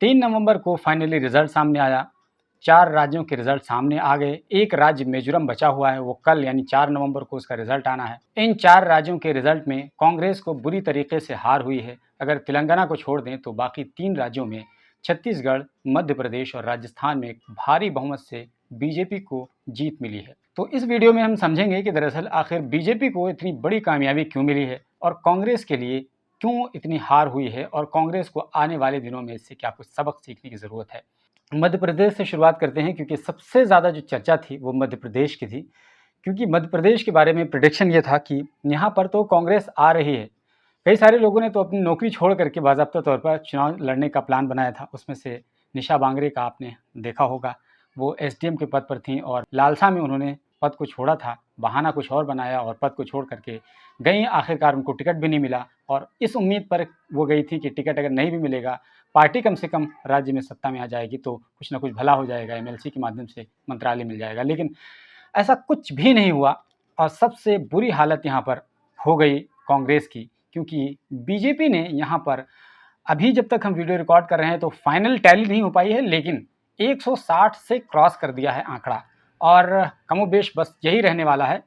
3 नवंबर को finally result सामने आया। 4 राज्यों के रिजल्ट सामने आ गए। एक राज्य मिजोरम बचा हुआ है, वो कल यानी 4 नवंबर को उसका रिजल्ट आना है। इन 4 राज्यों के रिजल्ट में कांग्रेस को बुरी तरीके से हार हुई है। अगर तेलंगाना को छोड़ दें तो बाकी 3 राज्यों में छत्तीसगढ़, मध्य प्रदेश और राजस्थान में भारी बहुमत से बीजेपी को जीत मिली है। तो इस वीडियो में हम समझेंगे कि दरअसल आखिर बीजेपी को इतनी बड़ी कामयाबी क्यों मिली है और कांग्रेस के लिए क्यों इतनी हार हुई है और कांग्रेस को आने वाले दिनों में इससे क्या कुछ सबक सीखने की ज़रूरत है। मध्य प्रदेश से शुरुआत करते हैं क्योंकि सबसे ज़्यादा जो चर्चा थी वो मध्य प्रदेश की थी, क्योंकि मध्य प्रदेश के बारे में प्रेडिक्शन ये था कि यहाँ पर तो कांग्रेस आ रही है। कई सारे लोगों ने तो अपनी नौकरी छोड़ करके बाज़ाब्ता तौर पर चुनाव लड़ने का प्लान बनाया था। उसमें से निशा बांगरे का आपने देखा होगा, वो एसडीएम के पद पर थीं और लालसा में उन्होंने पद को छोड़ा था, बहाना कुछ और बनाया और पद को छोड़ करके गई। आखिरकार उनको टिकट भी नहीं मिला और इस उम्मीद पर वो गई थी कि टिकट अगर नहीं भी मिलेगा, पार्टी कम से कम राज्य में सत्ता में आ जाएगी तो कुछ ना कुछ भला हो जाएगा, एमएलसी के माध्यम से मंत्रालय मिल जाएगा। लेकिन ऐसा कुछ भी नहीं हुआ और सबसे बुरी हालत यहाँ पर हो गई कांग्रेस की, क्योंकि बीजेपी ने यहाँ पर अभी जब तक हम वीडियो रिकॉर्ड कर रहे हैं तो फाइनल टैली नहीं हो पाई है, लेकिन 160 से क्रॉस कर दिया है आंकड़ा और कमोबेश बस यही रहने वाला है।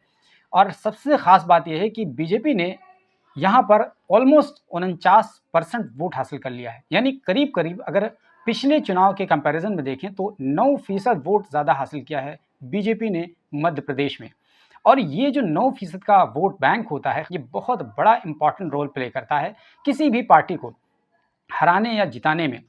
और सबसे ख़ास बात यह है कि बीजेपी ने यहाँ पर ऑलमोस्ट 49% वोट हासिल कर लिया है, यानी करीब करीब अगर पिछले चुनाव के कंपैरिजन में देखें तो 9% वोट ज़्यादा हासिल किया है बीजेपी ने मध्य प्रदेश में। और ये जो 9% का वोट बैंक होता है, ये बहुत बड़ा इंपॉर्टेंट रोल प्ले करता है किसी भी पार्टी को हराने या जिताने में।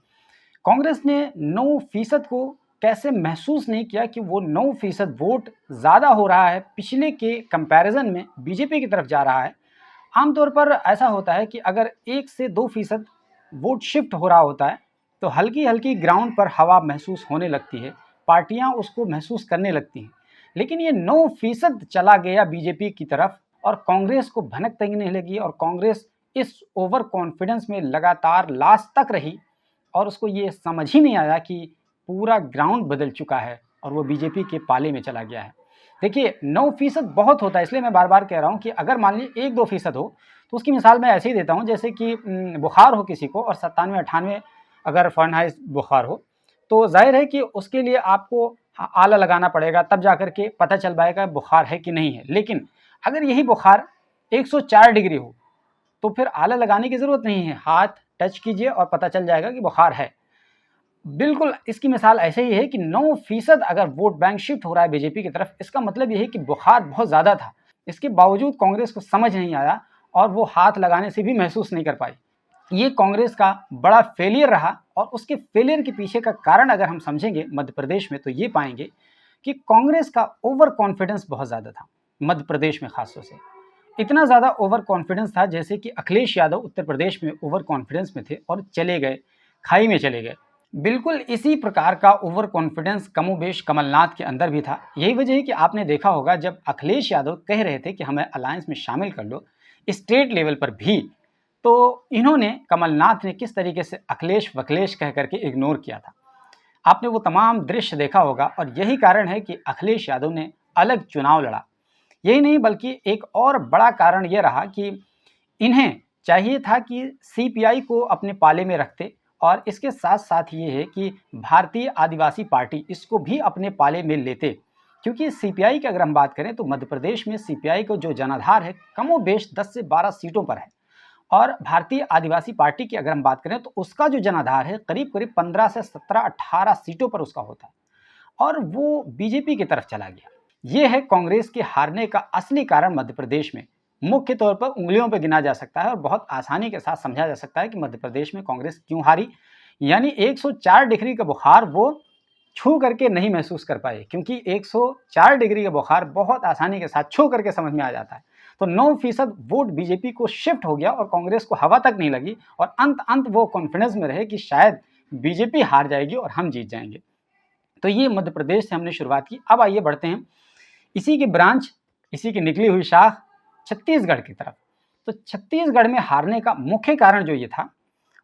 कांग्रेस ने 9% को कैसे महसूस नहीं किया कि वो 9% वोट ज़्यादा हो रहा है, पिछले के कंपैरिजन में बीजेपी की तरफ जा रहा है। आमतौर पर ऐसा होता है कि अगर 1 से 2% वोट शिफ्ट हो रहा होता है तो हल्की हल्की ग्राउंड पर हवा महसूस होने लगती है, पार्टियां उसको महसूस करने लगती हैं। लेकिन ये 9% चला गया बीजेपी की तरफ और कांग्रेस को भनक तक नहीं लगी और कांग्रेस इस ओवर कॉन्फिडेंस में लगातार लास्ट तक रही और उसको ये समझ ही नहीं आया कि पूरा ग्राउंड बदल चुका है और वो बीजेपी के पाले में चला गया है। देखिए 9% बहुत होता है, इसलिए मैं बार बार कह रहा हूँ कि अगर मान लीजिए 1-2% हो तो उसकी मिसाल मैं ऐसे ही देता हूँ, जैसे कि बुखार हो किसी को और 97-98 अगर फ़ारेनहाइट बुखार हो तो जाहिर है कि उसके लिए आपको आला लगाना पड़ेगा, तब जाकर के पता चल पाएगा बुखार है कि नहीं है। लेकिन अगर यही बुखार 104 डिग्री हो तो फिर आला लगाने की ज़रूरत नहीं है, हाथ टच कीजिए और पता चल जाएगा कि बुखार है। बिल्कुल इसकी मिसाल ऐसे ही है कि 9% अगर वोट बैंक शिफ्ट हो रहा है बीजेपी की तरफ, इसका मतलब ये है कि बुखार बहुत ज़्यादा था। इसके बावजूद कांग्रेस को समझ नहीं आया और वो हाथ लगाने से भी महसूस नहीं कर पाई। ये कांग्रेस का बड़ा फेलियर रहा और उसके फेलियर के पीछे का कारण अगर हम समझेंगे मध्य प्रदेश में तो ये पाएंगे कि कांग्रेस का ओवर कॉन्फिडेंस बहुत ज़्यादा था मध्य प्रदेश में खासतौर से। इतना ज़्यादा ओवर कॉन्फिडेंस था जैसे कि अखिलेश यादव उत्तर प्रदेश में ओवर कॉन्फिडेंस में थे और चले गए, खाई में चले गए। बिल्कुल इसी प्रकार का ओवर कॉन्फिडेंस कमोबेश कमलनाथ के अंदर भी था। यही वजह है कि आपने देखा होगा जब अखिलेश यादव कह रहे थे कि हमें अलायंस में शामिल कर लो स्टेट लेवल पर भी, तो इन्होंने कमलनाथ ने किस तरीके से अखिलेश वखलेश कह करके इग्नोर किया था। आपने वो तमाम दृश्य देखा होगा और यही कारण है कि अखिलेश यादव ने अलग चुनाव लड़ा। यही नहीं बल्कि एक और बड़ा कारण यह रहा कि इन्हें चाहिए था कि सीपीआई को अपने पाले में रखते और इसके साथ साथ ये है कि भारतीय आदिवासी पार्टी इसको भी अपने पाले में लेते, क्योंकि सीपीआई की अगर हम बात करें तो मध्य प्रदेश में सीपीआई को जो जनाधार है कमोबेश 10 से 12 सीटों पर है और भारतीय आदिवासी पार्टी की अगर हम बात करें तो उसका जो जनाधार है करीब करीब 15 से 17-18 सीटों पर उसका होता है और वो बीजेपी की तरफ चला गया। ये है कांग्रेस के हारने का असली कारण मध्य प्रदेश में। मुख्य तौर पर उंगलियों पर गिना जा सकता है और बहुत आसानी के साथ समझा जा सकता है कि मध्य प्रदेश में कांग्रेस क्यों हारी। यानी 104 डिग्री का बुखार वो छू करके नहीं महसूस कर पाए, क्योंकि 104 डिग्री का बुखार बहुत आसानी के साथ छू करके समझ में आ जाता है। तो 9% वोट बीजेपी को शिफ्ट हो गया और कांग्रेस को हवा तक नहीं लगी और अंत वो कॉन्फिडेंस में रहे कि शायद बीजेपी हार जाएगी और हम जीत जाएंगे। तो ये मध्य प्रदेश से हमने शुरुआत की। अब आइए बढ़ते हैं इसी की ब्रांच, इसी की निकली हुई शाख छत्तीसगढ़ की तरफ। तो छत्तीसगढ़ में हारने का मुख्य कारण जो ये था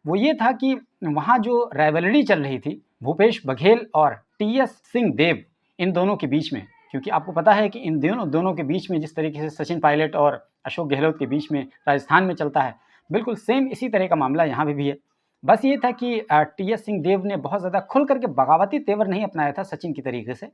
वो ये था कि वहाँ जो राइवलरी चल रही थी भूपेश बघेल और टीएस सिंहदेव, इन दोनों के बीच में, क्योंकि आपको पता है कि इन दोनों के बीच में जिस तरीके से सचिन पायलट और अशोक गहलोत के बीच में राजस्थान में चलता है, बिल्कुल सेम इसी तरह का मामला यहाँ भी है। बस ये था कि टी.एस. सिंहदेव ने बहुत ज़्यादा खुल करके बगावती तेवर नहीं अपनाया था सचिन की तरीके से,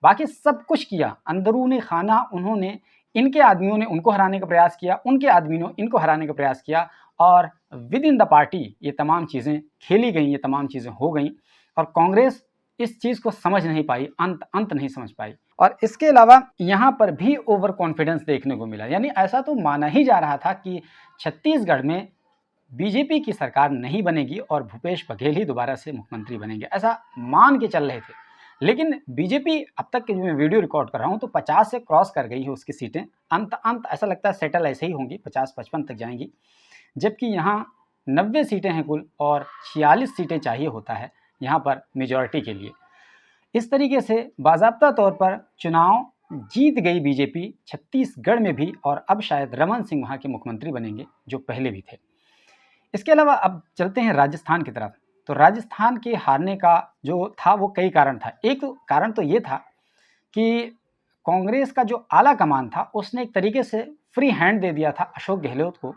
बाकी सब कुछ किया। अंदरूनी खाना उन्होंने, इनके आदमियों ने उनको हराने का प्रयास किया, उनके आदमियों ने इनको हराने का प्रयास किया और विद इन द पार्टी ये तमाम चीज़ें खेली गई, ये तमाम चीज़ें हो गई और कांग्रेस इस चीज़ को समझ नहीं पाई, अंत नहीं समझ पाई। और इसके अलावा यहाँ पर भी ओवर कॉन्फिडेंस देखने को मिला, यानी ऐसा तो माना ही जा रहा था कि छत्तीसगढ़ में बीजेपी की सरकार नहीं बनेगी और भूपेश बघेल ही दोबारा से मुख्यमंत्री बनेंगे, ऐसा मान के चल रहे थे। लेकिन बीजेपी अब तक के जो मैं वीडियो रिकॉर्ड कर रहा हूँ तो 50 से क्रॉस कर गई है उसकी सीटें, अंत ऐसा लगता है सेटल ऐसे ही होंगी, 50-55 तक जाएंगी, जबकि यहाँ 90 सीटें हैं कुल और 46 सीटें चाहिए होता है यहाँ पर मेजॉरिटी के लिए। इस तरीके से बाज़ाब्ता तौर पर चुनाव जीत गई बीजेपी छत्तीसगढ़ में भी और अब शायद रमन सिंह वहाँ के मुख्यमंत्री बनेंगे जो पहले भी थे। इसके अलावा अब चलते हैं राजस्थान की तरफ। तो राजस्थान के हारने का जो था वो कई कारण था। एक कारण तो ये था कि कांग्रेस का जो आला कमान था उसने एक तरीके से फ्री हैंड दे दिया था अशोक गहलोत को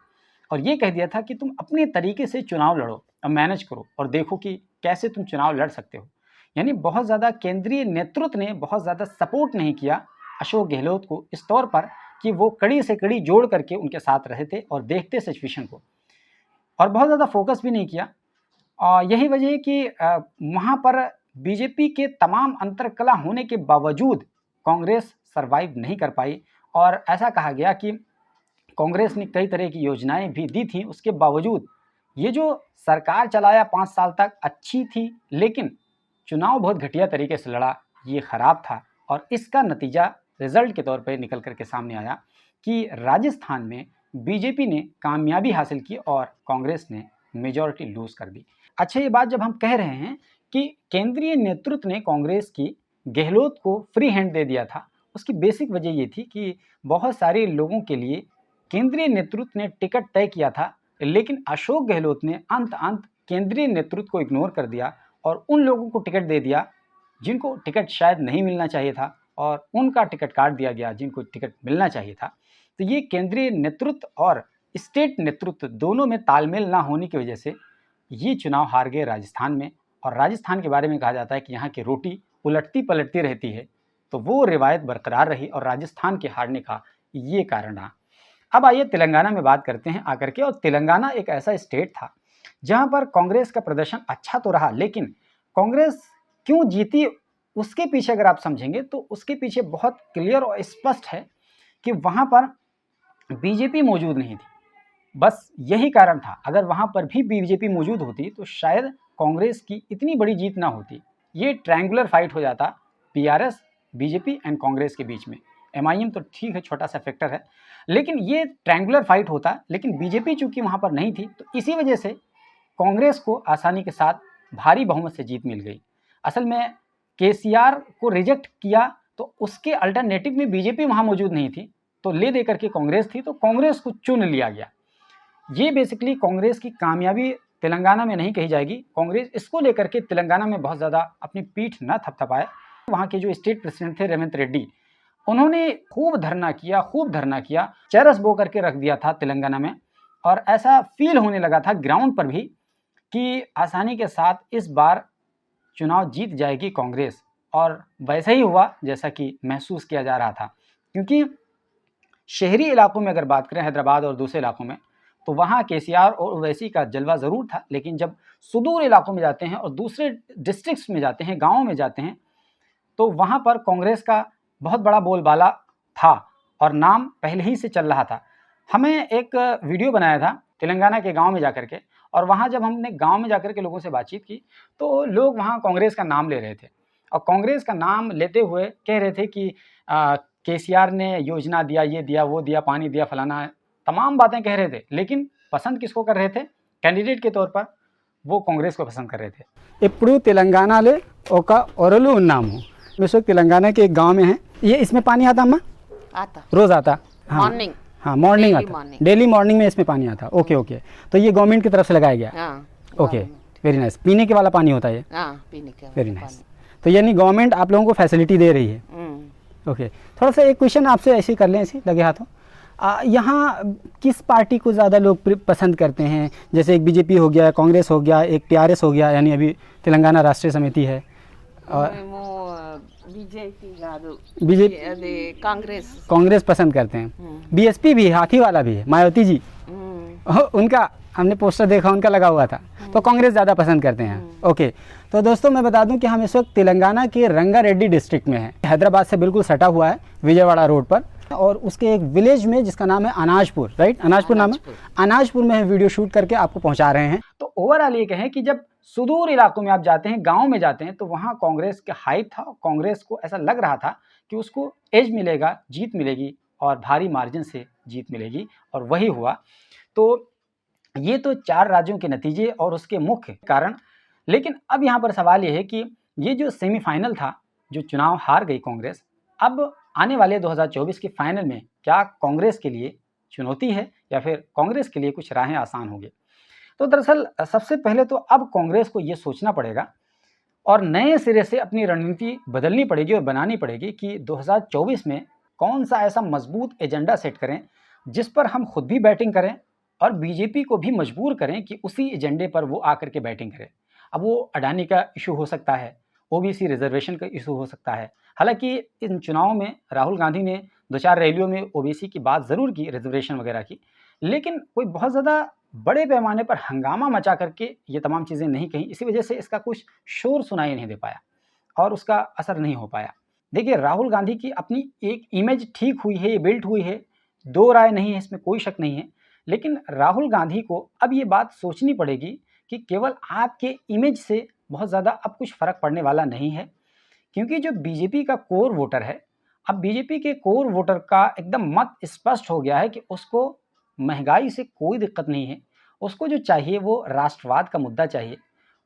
और ये कह दिया था कि तुम अपने तरीके से चुनाव लड़ो और मैनेज करो और देखो कि कैसे तुम चुनाव लड़ सकते हो। यानी बहुत ज़्यादा केंद्रीय नेतृत्व ने बहुत ज़्यादा सपोर्ट नहीं किया अशोक गहलोत को इस तौर पर कि वो कड़ी से कड़ी जोड़ करके उनके साथ रहे थे और देखते सिचुएशन को, और बहुत ज़्यादा फोकस भी नहीं किया। और यही वजह है कि वहाँ पर बीजेपी के तमाम अंतरकला होने के बावजूद कांग्रेस सरवाइव नहीं कर पाई और ऐसा कहा गया कि कांग्रेस ने कई तरह की योजनाएं भी दी थी, उसके बावजूद ये जो सरकार चलाया 5 साल तक अच्छी थी लेकिन चुनाव बहुत घटिया तरीके से लड़ा, ये ख़राब था। और इसका नतीजा रिजल्ट के तौर पर निकल करके सामने आया कि राजस्थान में बीजेपी ने कामयाबी हासिल की और कांग्रेस ने मेजॉरिटी लूज़ कर दी। अच्छा, ये बात जब हम कह रहे हैं कि केंद्रीय नेतृत्व ने कांग्रेस की गहलोत को फ्री हैंड दे दिया था, उसकी बेसिक वजह ये थी कि बहुत सारे लोगों के लिए केंद्रीय नेतृत्व ने टिकट तय किया था लेकिन अशोक गहलोत ने अंत केंद्रीय नेतृत्व को इग्नोर कर दिया और उन लोगों को टिकट दे दिया जिनको टिकट शायद नहीं मिलना चाहिए था और उनका टिकट काट दिया गया जिनको टिकट मिलना चाहिए था। तो ये केंद्रीय नेतृत्व और स्टेट नेतृत्व दोनों में तालमेल ना होने की वजह से ये चुनाव हार गए राजस्थान में। और राजस्थान के बारे में कहा जाता है कि यहाँ की रोटी उलटती पलटती रहती है, तो वो रिवायत बरकरार रही और राजस्थान के हारने का ये कारण रहा। अब आइए तेलंगाना में बात करते हैं आकर के। और तेलंगाना एक ऐसा स्टेट था जहाँ पर कांग्रेस का प्रदर्शन अच्छा तो रहा, लेकिन कांग्रेस क्यों जीती उसके पीछे अगर आप समझेंगे तो उसके पीछे बहुत क्लियर और स्पष्ट है कि वहाँ पर बीजेपी मौजूद नहीं थी, बस यही कारण था। अगर वहाँ पर भी बीजेपी मौजूद होती तो शायद कांग्रेस की इतनी बड़ी जीत ना होती। ये ट्रायंगुलर फाइट हो जाता पीआरएस, बीजेपी एंड कांग्रेस के बीच में। एमआईएम तो ठीक है, छोटा सा फैक्टर है, लेकिन ये ट्रायंगुलर फाइट होता। लेकिन बीजेपी चूंकि वहाँ पर नहीं थी तो इसी वजह से कांग्रेस को आसानी के साथ भारी बहुमत से जीत मिल गई। असल में केसीआर को रिजेक्ट किया तो उसके अल्टरनेटिव में बीजेपी वहाँ मौजूद नहीं थी, तो ले दे करके कांग्रेस थी, तो कांग्रेस को चुन लिया गया। ये बेसिकली कांग्रेस की कामयाबी तेलंगाना में नहीं कही जाएगी। कांग्रेस इसको लेकर के तेलंगाना में बहुत ज़्यादा अपनी पीठ न थपथपाए। वहाँ के जो स्टेट प्रेसिडेंट थे रेवंत रेड्डी, उन्होंने खूब धरना किया, चरस बो करके रख दिया था तेलंगाना में। और ऐसा फील होने लगा था ग्राउंड पर भी कि आसानी के साथ इस बार चुनाव जीत जाएगी कांग्रेस, और वैसा ही हुआ जैसा कि महसूस किया जा रहा था। क्योंकि शहरी इलाकों में अगर बात करें, हैदराबाद और दूसरे इलाकों में, तो वहाँ केसीआर और ओवैसी का जलवा ज़रूर था, लेकिन जब सुदूर इलाकों में जाते हैं और दूसरे डिस्ट्रिक्ट्स में जाते हैं, गाँवों में जाते हैं, तो वहाँ पर कांग्रेस का बहुत बड़ा बोलबाला था और नाम पहले ही से चल रहा था। हमें एक वीडियो बनाया था तेलंगाना के गांव में जाकर के, और वहाँ जब हमने गांव में जाकर के लोगों से बातचीत की तो लोग वहाँ कांग्रेस का नाम ले रहे थे, और कांग्रेस का नाम लेते हुए कह रहे थे कि केसीआर ने योजना दिया, ये दिया, वो दिया, पानी दिया, फलाना, तमाम बातें कह रहे थे। लेकिन पसंद किसको कर रहे थे? कैंडिडेट के तौर पर वो कांग्रेस को पसंद कर रहे थे। इप्पू तेलंगाना ओका ओरलू उन्नामू, इस वक्त तेलंगाना के एक गाँव में है। ये इसमें पानी आता अम्मा? आता, रोज़ आता। मॉर्निंग, हाँ मॉर्निंग आता, डेली मॉर्निंग में इसमें पानी आता। ओके। तो ये गवर्नमेंट की तरफ से लगाया गया। Okay, very nice. पीने के वाला पानी होता है ये? पीने के, वेरी नाइस। तो यानी गवर्नमेंट आप लोगों को फैसिलिटी दे रही है। ओके, थोड़ा सा एक क्वेश्चन आपसे ऐसे कर लें, ऐसे लगे हाथों। यहाँ किस पार्टी को ज़्यादा लोग पसंद करते हैं? जैसे एक बीजेपी हो गया, कांग्रेस हो गया, एक टीआरएस हो गया, यानी अभी तेलंगाना राष्ट्रीय समिति है, और बीजेपी कांग्रेस पसंद करते हैं। बीएसपी भी, हाथी वाला भी है, मायावती जी, उनका हमने पोस्टर देखा, उनका लगा हुआ था, तो कांग्रेस ज़्यादा पसंद करते हैं। ओके, तो दोस्तों मैं बता दूं कि हम इस वक्त तेलंगाना के रंगारेड्डी डिस्ट्रिक्ट में हैं। हैदराबाद से बिल्कुल सटा हुआ है, विजयवाड़ा रोड पर, और उसके एक विलेज में जिसका नाम है अनाजपुर, राइट, अनाजपुर नाम है, अनाजपुर में हम वीडियो शूट करके आपको पहुंचा रहे हैं। तो ओवरऑल ये कहें कि जब सुदूर इलाकों में आप जाते हैं, गाँव में जाते हैं, तो वहाँ कांग्रेस का हाइप था, कांग्रेस को ऐसा लग रहा था कि उसको एज मिलेगा, जीत मिलेगी और भारी मार्जिन से जीत मिलेगी, और वही हुआ। तो ये तो 4 राज्यों के नतीजे और उसके मुख्य कारण। लेकिन अब यहाँ पर सवाल ये है कि ये जो सेमीफाइनल था, जो चुनाव हार गई कांग्रेस, अब आने वाले 2024 के फाइनल में क्या कांग्रेस के लिए चुनौती है या फिर कांग्रेस के लिए कुछ राहें आसान होंगी? तो दरअसल सबसे पहले तो अब कांग्रेस को ये सोचना पड़ेगा और नए सिरे से अपनी रणनीति बदलनी पड़ेगी और बनानी पड़ेगी कि 2024 में कौन सा ऐसा मजबूत एजेंडा सेट करें जिस पर हम खुद भी बैटिंग करें और बीजेपी को भी मजबूर करें कि उसी एजेंडे पर वो आकर के बैटिंग करें। अब वो अडानी का इशू हो सकता है, ओबीसी रिजर्वेशन का इशू हो सकता है। हालांकि इन चुनावों में राहुल गांधी ने 2-4 रैलियों में ओबीसी की बात ज़रूर की, रिजर्वेशन वगैरह की, लेकिन कोई बहुत ज़्यादा बड़े पैमाने पर हंगामा मचा करके ये तमाम चीज़ें नहीं कहीं। इसी वजह से इसका कुछ शोर सुनाई नहीं दे पाया और उसका असर नहीं हो पाया। देखिए, राहुल गांधी की अपनी एक इमेज ठीक हुई है, ये बिल्ट हुई है, दो राय नहीं है, इसमें कोई शक नहीं है। लेकिन राहुल गांधी को अब ये बात सोचनी पड़ेगी कि केवल आपके इमेज से बहुत ज़्यादा अब कुछ फ़र्क पड़ने वाला नहीं है, क्योंकि जो बीजेपी का कोर वोटर है, अब बीजेपी के कोर वोटर का एकदम मत स्पष्ट हो गया है कि उसको महंगाई से कोई दिक्कत नहीं है, उसको जो चाहिए वो राष्ट्रवाद का मुद्दा चाहिए,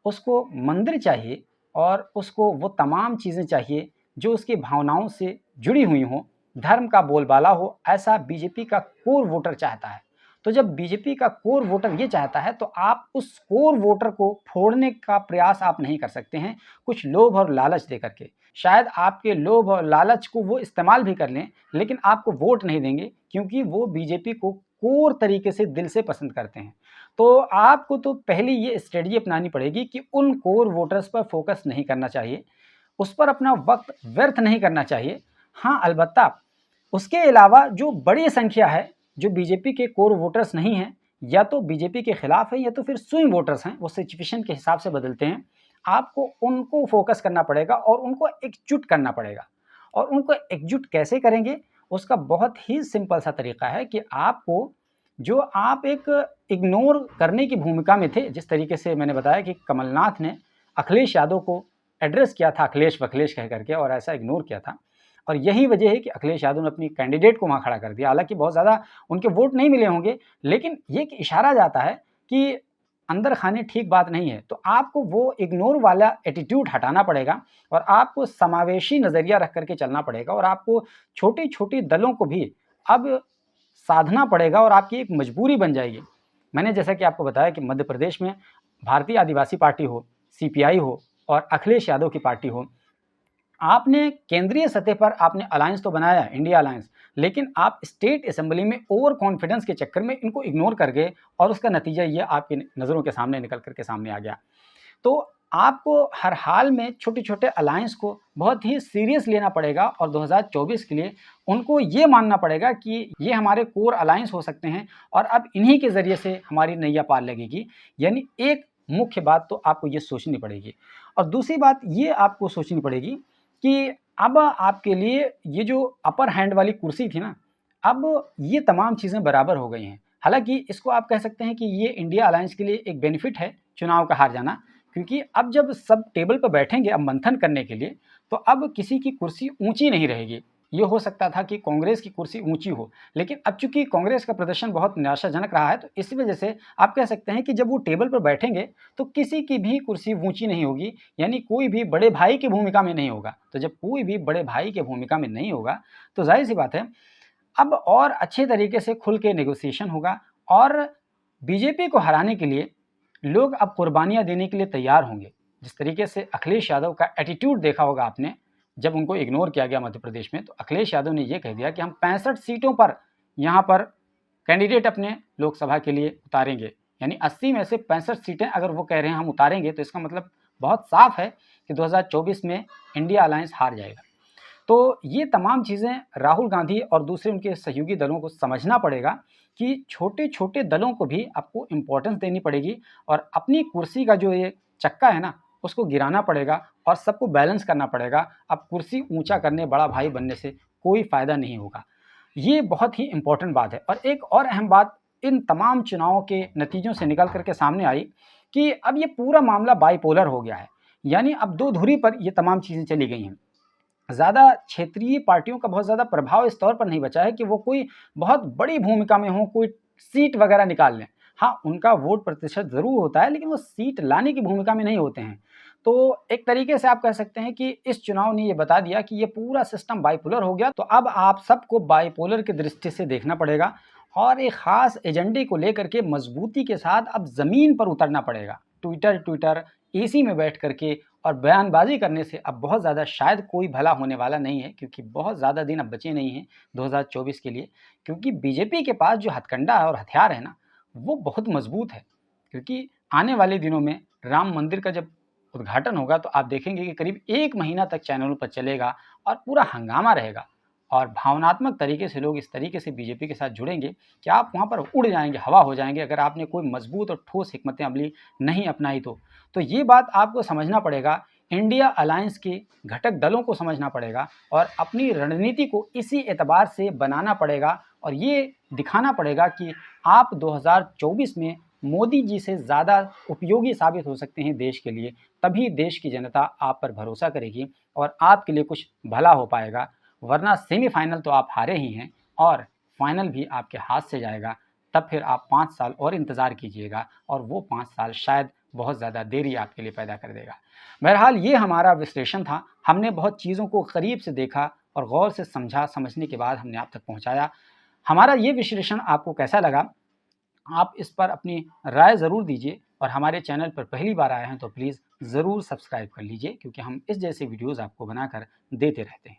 उसको मंदिर चाहिए और उसको वो तमाम चीज़ें चाहिए जो उसकी भावनाओं से जुड़ी हुई हों, धर्म का बोलबाला हो, ऐसा बीजेपी का कोर वोटर चाहता है। तो जब बीजेपी का कोर वोटर ये चाहता है तो आप उस कोर वोटर को फोड़ने का प्रयास आप नहीं कर सकते हैं कुछ लोभ और लालच दे करके। शायद आपके लोभ और लालच को वो इस्तेमाल भी कर लें, लेकिन आपको वोट नहीं देंगे क्योंकि वो बीजेपी को कोर तरीके से दिल से पसंद करते हैं। तो आपको तो पहली ये स्ट्रेटजी अपनानी पड़ेगी कि उन कोर वोटर्स पर फोकस नहीं करना चाहिए, उस पर अपना वक्त व्यर्थ नहीं करना चाहिए। हाँ, अलबत्ता उसके अलावा जो बड़ी संख्या है, जो बीजेपी के कोर वोटर्स नहीं हैं, या तो बीजेपी के खिलाफ है या तो फिर स्विंग वोटर्स हैं, वो सिचुएशन के हिसाब से बदलते हैं। आपको उनको फोकस करना पड़ेगा और उनको एकजुट करना पड़ेगा। और उनको एकजुट कैसे करेंगे, उसका बहुत ही सिंपल सा तरीका है कि आपको, जो आप एक इग्नोर करने की भूमिका में थे, जिस तरीके से मैंने बताया कि कमलनाथ ने अखिलेश यादव को एड्रेस किया था अखिलेश वखिलेश कह करके और ऐसा इग्नोर किया था, और यही वजह है कि अखिलेश यादव ने अपनी कैंडिडेट को वहाँ खड़ा कर दिया। हालांकि बहुत ज़्यादा उनके वोट नहीं मिले होंगे, लेकिन ये एक इशारा जाता है कि अंदर खाने ठीक बात नहीं है। तो आपको वो इग्नोर वाला एटीट्यूड हटाना पड़ेगा और आपको समावेशी नज़रिया रख करके चलना पड़ेगा और आपको छोटी छोटी दलों को भी अब साधना पड़ेगा और आपकी एक मजबूरी बन जाएगी। मैंने जैसा कि आपको बताया कि मध्य प्रदेश में भारतीय आदिवासी पार्टी हो, सीपीआई हो और अखिलेश यादव की पार्टी हो, आपने केंद्रीय सतह पर आपने अलायंस तो बनाया, इंडिया अलायंस, लेकिन आप स्टेट असेंबली में ओवर कॉन्फिडेंस के चक्कर में इनको इग्नोर कर गए और उसका नतीजा ये आपकी नज़रों के सामने निकल करके सामने आ गया। तो आपको हर हाल में छोटे छोटे अलायंस को बहुत ही सीरियस लेना पड़ेगा और 2024 के लिए उनको ये मानना पड़ेगा कि ये हमारे कोर अलायंस हो सकते हैं और अब इन्हीं के ज़रिए से हमारी नैया पार लगेगी। यानी एक मुख्य बात तो आपको ये सोचनी पड़ेगी और दूसरी बात ये आपको सोचनी पड़ेगी कि अब आपके लिए ये जो अपर हैंड वाली कुर्सी थी ना, अब ये तमाम चीज़ें बराबर हो गई हैं। हालांकि इसको आप कह सकते हैं कि ये इंडिया अलायंस के लिए एक बेनिफिट है चुनाव का हार जाना, क्योंकि अब जब सब टेबल पर बैठेंगे अब मंथन करने के लिए, तो अब किसी की कुर्सी ऊंची नहीं रहेगी। ये हो सकता था कि कांग्रेस की कुर्सी ऊंची हो, लेकिन अब चूंकि कांग्रेस का प्रदर्शन बहुत निराशाजनक रहा है, तो इसी वजह से आप कह सकते हैं कि जब वो टेबल पर बैठेंगे तो किसी की भी कुर्सी ऊंची नहीं होगी, यानी कोई भी बड़े भाई की भूमिका में नहीं होगा। तो जब कोई भी बड़े भाई की भूमिका में नहीं होगा तो जाहिर सी बात है अब और अच्छे तरीके से खुल के नेगोशिएशन होगा और बीजेपी को हराने के लिए लोग अब कुर्बानियाँ देने के लिए तैयार होंगे। जिस तरीके से अखिलेश यादव का एटीट्यूड देखा होगा आपने, जब उनको इग्नोर किया गया मध्य प्रदेश में, तो अखिलेश यादव ने यह कह दिया कि हम 65 सीटों पर यहाँ पर कैंडिडेट अपने लोकसभा के लिए उतारेंगे, यानी 80 में से 65 सीटें अगर वो कह रहे हैं हम उतारेंगे, तो इसका मतलब बहुत साफ है कि 2024 में इंडिया अलायंस हार जाएगा। तो ये तमाम चीज़ें राहुल गांधी और दूसरे उनके सहयोगी दलों को समझना पड़ेगा कि छोटे छोटे दलों को भी आपको इम्पोर्टेंस देनी पड़ेगी और अपनी कुर्सी का जो ये चक्का है ना, उसको गिराना पड़ेगा और सबको बैलेंस करना पड़ेगा। अब कुर्सी ऊंचा करने, बड़ा भाई बनने से कोई फ़ायदा नहीं होगा। ये बहुत ही इम्पोर्टेंट बात है। और एक और अहम बात इन तमाम चुनावों के नतीजों से निकल करके सामने आई कि अब ये पूरा मामला बाइपोलर हो गया है, यानी अब दो धुरी पर ये तमाम चीज़ें चली गई हैं। ज़्यादा क्षेत्रीय पार्टियों का बहुत ज़्यादा प्रभाव इस तौर पर नहीं बचा है कि वो कोई बहुत बड़ी भूमिका में हों, कोई सीट वगैरह निकाल लें। हाँ, उनका वोट प्रतिशत ज़रूर होता है, लेकिन वो सीट लाने की भूमिका में नहीं होते हैं। तो एक तरीके से आप कह सकते हैं कि इस चुनाव ने ये बता दिया कि ये पूरा सिस्टम बाइपोलर हो गया। तो अब आप सबको बाइपोलर की दृष्टि से देखना पड़ेगा और एक ख़ास एजेंडे को लेकर के मजबूती के साथ अब ज़मीन पर उतरना पड़ेगा। ट्विटर एसी में बैठ करके और बयानबाजी करने से अब बहुत ज़्यादा शायद कोई भला होने वाला नहीं है, क्योंकि बहुत ज़्यादा दिन अब बचे नहीं हैं 2024 के लिए। क्योंकि बीजेपी के पास जो हथकंडा और हथियार है ना, वो बहुत मजबूत है। क्योंकि आने वाले दिनों में राम मंदिर का जब उद्घाटन होगा तो आप देखेंगे कि करीब 1 महीना तक चैनलों पर चलेगा और पूरा हंगामा रहेगा और भावनात्मक तरीके से लोग इस तरीके से बीजेपी के साथ जुड़ेंगे कि आप वहाँ पर उड़ जाएंगे, हवा हो जाएंगे, अगर आपने कोई मजबूत और ठोस हिकमत अमली नहीं अपनाई तो ये बात आपको समझना पड़ेगा। इंडिया अलायंस के घटक दलों को समझना पड़ेगा और अपनी रणनीति को इसी एतबार से बनाना पड़ेगा और ये दिखाना पड़ेगा कि आप 2024 में मोदी जी से ज़्यादा उपयोगी साबित हो सकते हैं देश के लिए। तभी देश की जनता आप पर भरोसा करेगी और आपके लिए कुछ भला हो पाएगा। वरना सेमीफाइनल तो आप हारे ही हैं और फाइनल भी आपके हाथ से जाएगा। तब फिर आप 5 साल और इंतज़ार कीजिएगा और वो 5 साल शायद बहुत ज़्यादा देरी आपके लिए पैदा कर देगा। बहरहाल ये हमारा विश्लेषण था। हमने बहुत चीज़ों को करीब से देखा और गौर से समझा, समझने के बाद हमने आप तक पहुँचाया। हमारा ये विश्लेषण आपको कैसा लगा? आप इस पर अपनी राय ज़रूर दीजिए और हमारे चैनल पर पहली बार आए हैं तो प्लीज़ ज़रूर सब्सक्राइब कर लीजिए, क्योंकि हम इस जैसे वीडियोज़ आपको बनाकर देते रहते हैं।